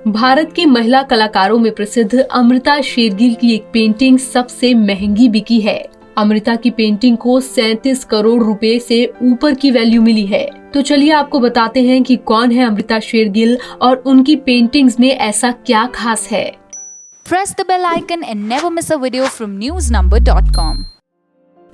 भारत की महिला कलाकारों में प्रसिद्ध अमृता शेरगिल की एक पेंटिंग सबसे महंगी बिकी है। अमृता की पेंटिंग को 37 करोड़ रुपए से ऊपर की वैल्यू मिली है। तो चलिए आपको बताते हैं कि कौन है अमृता शेरगिल और उनकी पेंटिंग्स में ऐसा क्या खास है। Press the bell icon and never miss a video from newsnumber.com।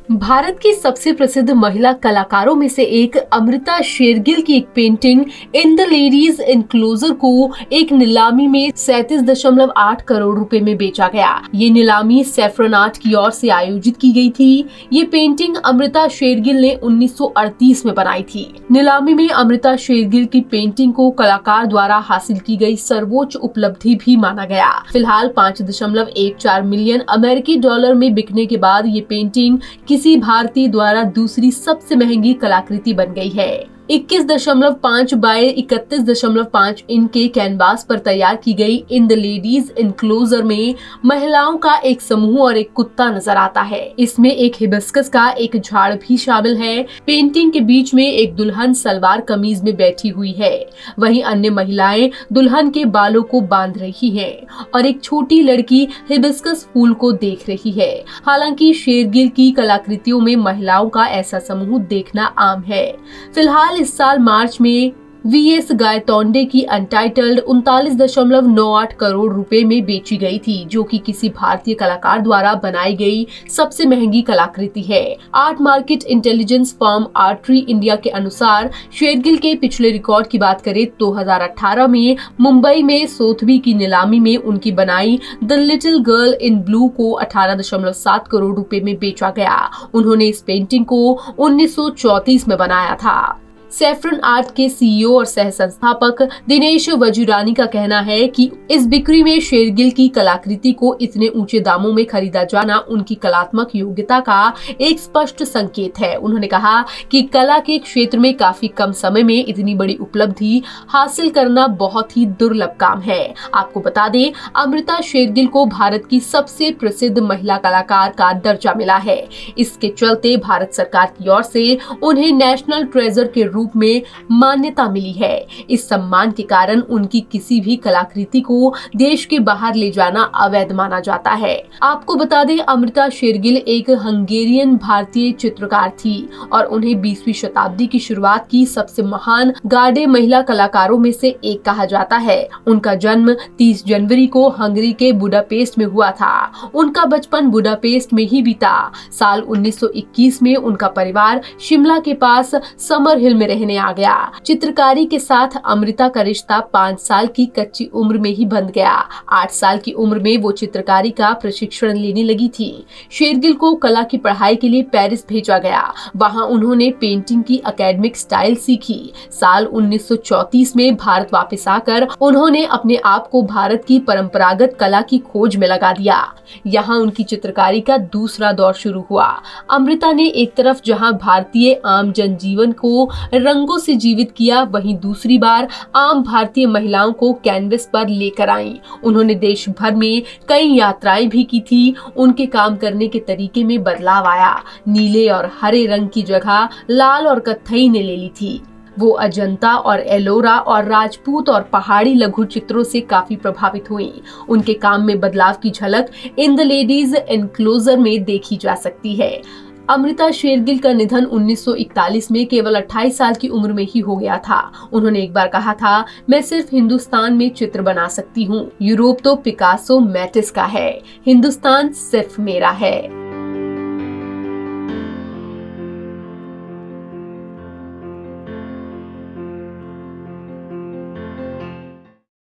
Bharat की सबसे प्रसिद्ध महिला कलाकारों में से एक अमृता शेरगिल की एक painting in the ladies enclosure को एक नीलामी में 37.8 करोड़ रुपए में बेचा गया। ये नीलामी सैफरन आर्ट की ओर से आयोजित की गई थी। ये पेंटिंग अमृता शेरगिल ने 1938 में बनाई थी। नीलामी में अमृता शेरगिल की पेंटिंग को कलाकार द्वारा हासिल की गई सर्वोच्च उपलब्धि भी माना गया। फिलहाल 5.14 मिलियन अमेरिकी डॉलर में बिकने के बाद ये पेंटिंग किसी भारतीय द्वारा दूसरी सबसे महंगी कलाकृति बन गई है। 21.5 बाय 31.5 इंच के कैनवास पर तैयार की गई इन द लेडीज इनक्लोजर में महिलाओं का एक समूह और एक कुत्ता नजर आता है। इसमें एक हिबिस्कस का एक झाड़ भी शामिल है। पेंटिंग के बीच में एक दुल्हन सलवार कमीज में बैठी हुई है, वहीं अन्य महिलाएं दुल्हन के बालों को बांध रही हैं और एक छोटी लड़की हिबिस्कस फूल को देख रही है। हालांकि शेरगिल की कलाकृतियों में महिलाओं का ऐसा समूह देखना आम है। फिलहाल इस साल मार्च में वीएस गायतोंडे की अनटाइटल्ड 39.98 करोड़ रुपए में बेची गई थी, जो कि किसी भारतीय कलाकार द्वारा बनाई गई सबसे महंगी कलाकृति है। Art market intelligence firm artery India के अनुसार शेरगिल के पिछले रिकॉर्ड की बात करें तो 2018 में मुंबई में सोथबी की नीलामी में उनकी बनाई the little girl in blue को 18.7 करोड़ रुपए में बेचा गया। उन्होंने इस पेंटिंग को 1934 में बनाया था। सैफरन आर्ट के सीईओ और सह संस्थापक दिनेश वजुरानी का कहना है कि इस बिक्री में शेरगिल की कलाकृति को इतने ऊंचे दामों में खरीदा जाना उनकी कलात्मक योग्यता का एक स्पष्ट संकेत है। उन्होंने कहा कि कला के क्षेत्र में काफी कम समय में इतनी बड़ी उपलब्धि हासिल करना बहुत ही दुर्लभ काम है। आपको बता दें, अमृता शेरगिल को भारत की सबसे प्रसिद्ध महिला कलाकार का दर्जा मिला है। इसके चलते भारत सरकार की ओर से उन्हें नेशनल ट्रेजर के रूप में मान्यता मिली है। इस सम्मान के कारण उनकी किसी भी कलाकृति को देश के बाहर ले जाना अवैध माना जाता है। आपको बता दें, अमृता शेरगिल एक हंगेरियन भारतीय चित्रकार थी और उन्हें 20वीं शताब्दी की शुरुआत की सबसे महान गार्डे महिला कलाकारों में से एक कहा जाता है। उनका जन्म 30 जनवरी को हंगरी के बुडापेस्ट में हुआ था। उनका बचपन बुडापेस्ट में ही बीता। साल 1921 में उनका परिवार शिमला के पास समर हिल में रहने आ गया। चित्रकारी के साथ अमृता का रिश्ता 5 साल की कच्ची उम्र में ही बंध गया। 8 साल की उम्र में वो चित्रकारी का प्रशिक्षण लेने लगी थी। शेरगिल को कला की पढ़ाई के लिए पेरिस भेजा गया। वहां उन्होंने पेंटिंग की एकेडमिक स्टाइल सीखी। साल 1934 में भारत वापस आकर उन्होंने अपने आप को भारत की परंपरागत कला की खोज में लगा दिया। यहाँ उनकी चित्रकारी का दूसरा दौर शुरू हुआ। अमृता ने एक तरफ जहाँ भारतीय आम जनजीवन को रंगों से जीवित किया, वहीं दूसरी बार आम भारतीय महिलाओं को कैनवस पर लेकर आईं। उन्होंने देश भर में कई यात्राएं भी की थी। उनके काम करने के तरीके में बदलाव आया। नीले और हरे रंग की जगह लाल और कत्थई ने ले ली थी। वो अजंता और एलोरा और राजपूत और पहाड़ी लघु चित्रों से काफी प्रभावित हुई। उनके काम में बदलाव की झलक इन द लेडीज इनक्लोजर में देखी जा सकती है। अमृता शेरगिल का निधन 1941 में केवल 28 साल की उम्र में ही हो गया था। उन्होंने एक बार कहा था, मैं सिर्फ हिंदुस्तान में चित्र बना सकती हूँ। यूरोप तो पिकासो मैटिस का है, हिंदुस्तान सिर्फ मेरा है।